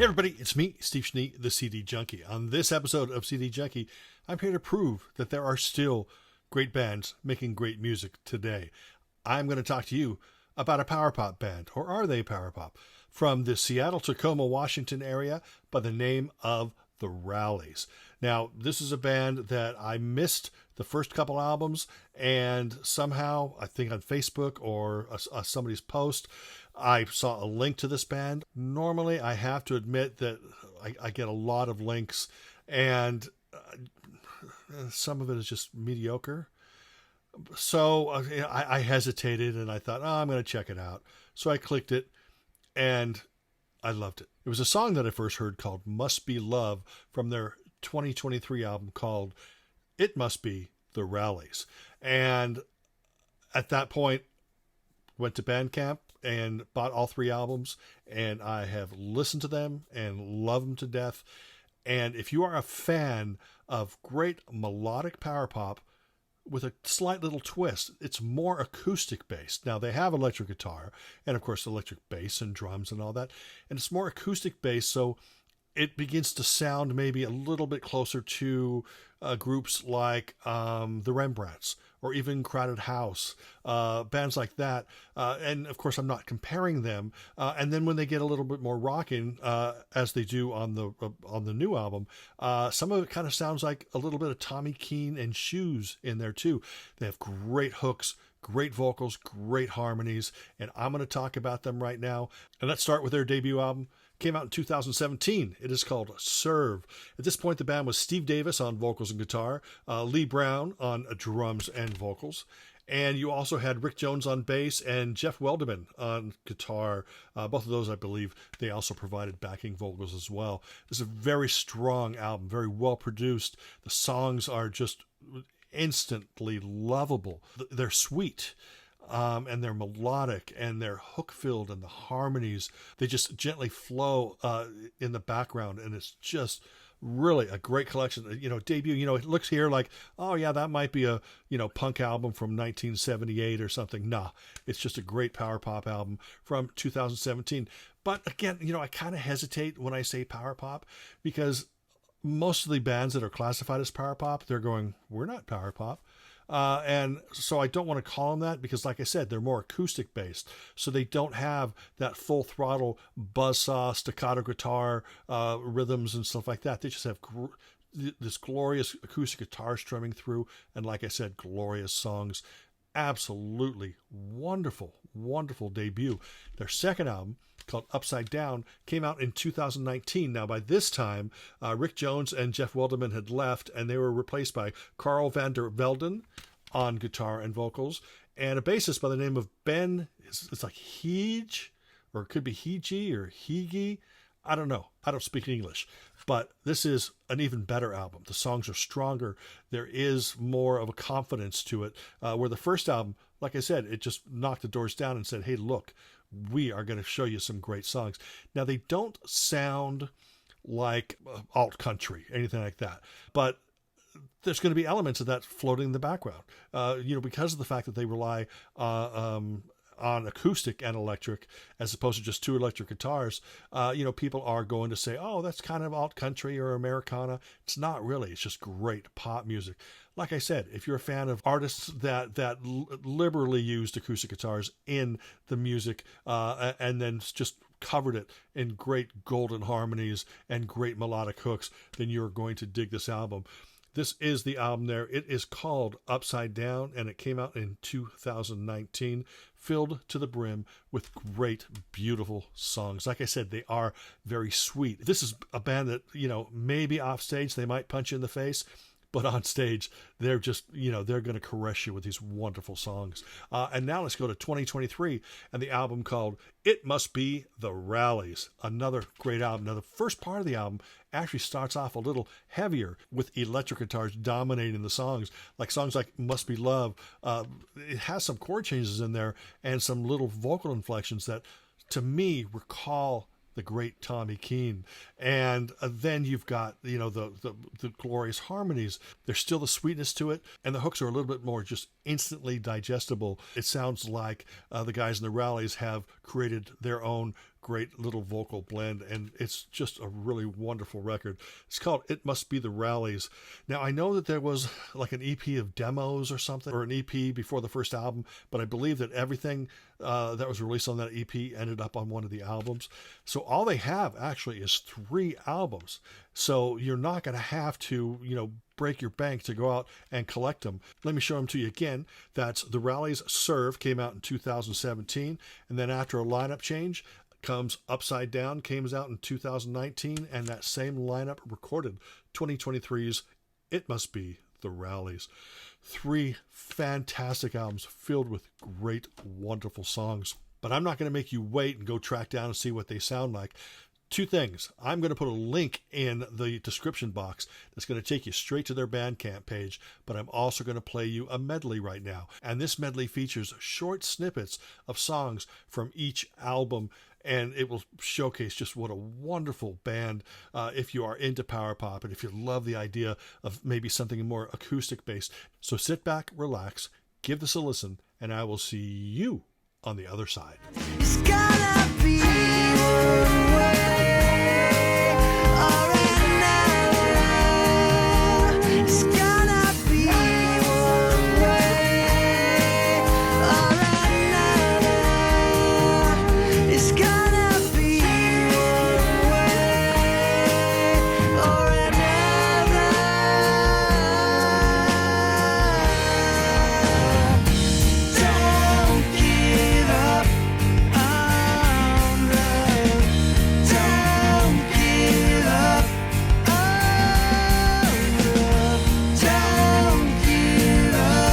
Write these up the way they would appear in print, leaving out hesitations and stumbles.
Hey everybody, it's me, Steve Schnee, the CD Junkie. On this episode of CD Junkie, I'm here to prove that there are still great bands making great music today. I'm going to talk to you about a power pop band, or are they power pop, from the Seattle, Tacoma, Washington area by the name of the Rallies. Now, this is a band that I missed the first couple albums, and somehow, I think on Facebook or somebody's post, I saw a link to this band. Normally, I have to admit that I get a lot of links, and some of it is just mediocre. So I hesitated, and I thought, I'm going to check it out. So I clicked it, and I loved it. It was a song that I first heard called Must Be Love from their 2023 album called It Must Be the Rallies. And at that point, went to Bandcamp and bought all three albums, and I have listened to them and love them to death. And if you are a fan of great melodic power pop with a slight little twist, it's more acoustic based. Now, they have electric guitar and, of course, electric bass and drums and all that, and it's more acoustic based, so it begins to sound maybe a little bit closer to groups like the Rembrandts or even Crowded House, bands like that. And of course, I'm not comparing them. And then when they get a little bit more rocking, as they do on the new album, some of it kind of sounds like a little bit of Tommy Keene and Shoes in there too. They have great hooks, great vocals, great harmonies, and I'm going to talk about them right now. And let's start with their debut album. Came out in 2017. It is called Serve. At this point, the band was Steve Davis on vocals and guitar, Lee Brown on drums and vocals, and you also had Rick Jones on bass and Jeff Weldeman on guitar. Both of those, I believe, they also provided backing vocals as well. This is a very strong album, very well produced. The songs are just instantly lovable. They're sweet. And they're melodic, and they're hook-filled, and the harmonies, they just gently flow in the background, and it's just really a great collection. Debut, it looks here like, oh yeah, that might be a, punk album from 1978 or something. Nah, it's just a great power pop album from 2017. But again, I kind of hesitate when I say power pop, because most of the bands that are classified as power pop, they're going, we're not power pop. And so I don't want to call them that because, like I said, they're more acoustic based. So they don't have that full throttle buzzsaw, staccato guitar rhythms and stuff like that. They just have this glorious acoustic guitar strumming through. And like I said, glorious songs. Absolutely wonderful, wonderful debut. Their second album, called Upside Down, came out in 2019. Now, by this time, Rick Jones and Jeff Weldeman had left, and they were replaced by Carl van der Velden on guitar and vocals, and a bassist by the name of Ben, it's like Heege, or it could be Heege or Heege. I don't know. I don't speak English. But this is an even better album. The songs are stronger. There is more of a confidence to it. Where the first album, like I said, it just knocked the doors down and said, hey, look, we are going to show you some great songs. Now, they don't sound like alt country, anything like that. But there's going to be elements of that floating in the background, because of the fact that they rely on acoustic and electric, as opposed to just two electric guitars. People are going to say, oh, that's kind of alt country or Americana. It's not really. It's just great pop music. Like I said, if you're a fan of artists that liberally used acoustic guitars in the music, and then just covered it in great golden harmonies and great melodic hooks, then you're going to dig this album. This is the album there. It is called Upside Down, and it came out in 2019, filled to the brim with great, beautiful songs. Like I said, they are very sweet. This is a band that, maybe off stage they might punch you in the face, but on stage, they're just, they're going to caress you with these wonderful songs. And now let's go to 2023 and the album called It Must Be the Rallies. Another great album. Now, the first part of the album actually starts off a little heavier with electric guitars dominating the songs, like songs like Must Be Love. It has some chord changes in there and some little vocal inflections that, to me, recall the great Tommy Keene. And then you've got, the glorious harmonies. There's still the sweetness to it, and the hooks are a little bit more just instantly digestible. It sounds like the guys in the Rallies have created their own great little vocal blend, and it's just a really wonderful record. It's called It Must Be the Rallies. Now, I know that there was like an EP of demos or something, or an EP before the first album, but I believe that everything that was released on that EP ended up on one of the albums. So all they have actually is 3 albums. So you're not going to have to, break your bank to go out and collect them. Let me show them to you again. That's The Rallies Serve, came out in 2017. And then after a lineup change comes Upside Down, came out in 2019. And that same lineup recorded 2023's It Must Be the Rallies. 3 fantastic albums filled with great, wonderful songs. But I'm not going to make you wait and go track down and see what they sound like. 2 things. I'm going to put a link in the description box that's going to take you straight to their Bandcamp page, but I'm also going to play you a medley right now. And this medley features short snippets of songs from each album, and it will showcase just what a wonderful band if you are into power pop and if you love the idea of maybe something more acoustic-based. So sit back, relax, give this a listen, and I will see you on the other side. It's gotta be one way or another. It's gotta be one way or another. It's gotta be one way or another. Don't give up on love. Don't give up on love. Don't give up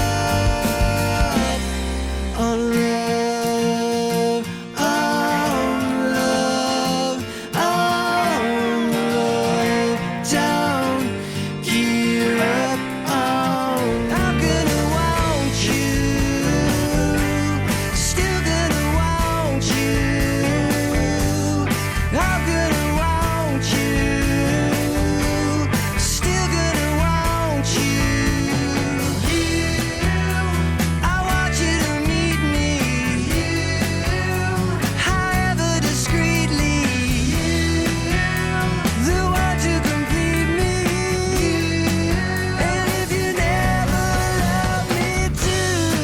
on love. On love. On love. Don't give up on. I'm gonna want you. Still gonna want you. I'm gonna want you. Still gonna want you. I want you to meet me. However discreetly. The one to complete me. And if you never love me too,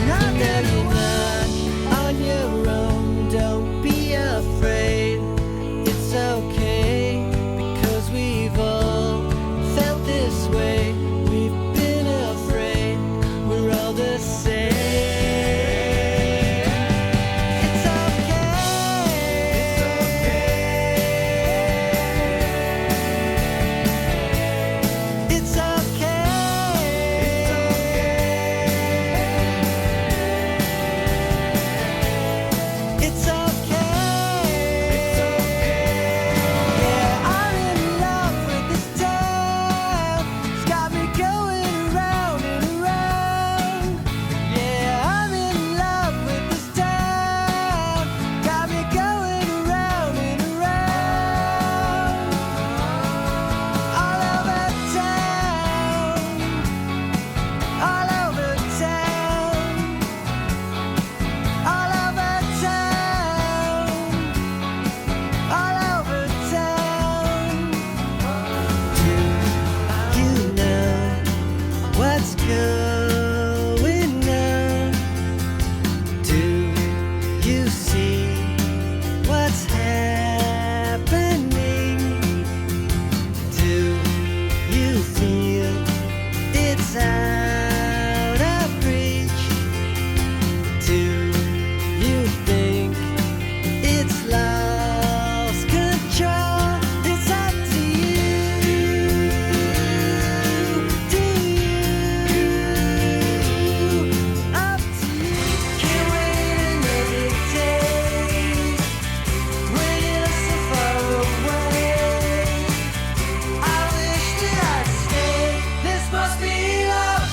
not gonna knock on your own. Don't be afraid. It's okay, because we've all felt this way. We've been afraid. We're all the same. It's okay. It's okay. It's okay. Yeah, I'm in love with this town. It's got me going around and around. Yeah, I'm in love with this town. Got me going around and around. All over town. All over town. All over town. All over town. Do you know what's going on? Do you see what's happening? Do you feel it's out of reach? Do you think it's lost control? It's up to you. Do you? Up to you. Can't wait another day when you're so far away. I wish that I'd stay. This must be love.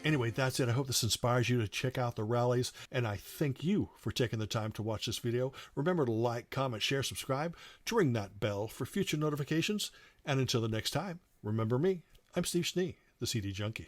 Anyway, that's it. I hope this inspires you to check out the Rallies, and I thank you for taking the time to watch this video. Remember to like, comment, share, subscribe, to ring that bell for future notifications, and until the next time, remember me, I'm Steve Schnee, the CD Junkie.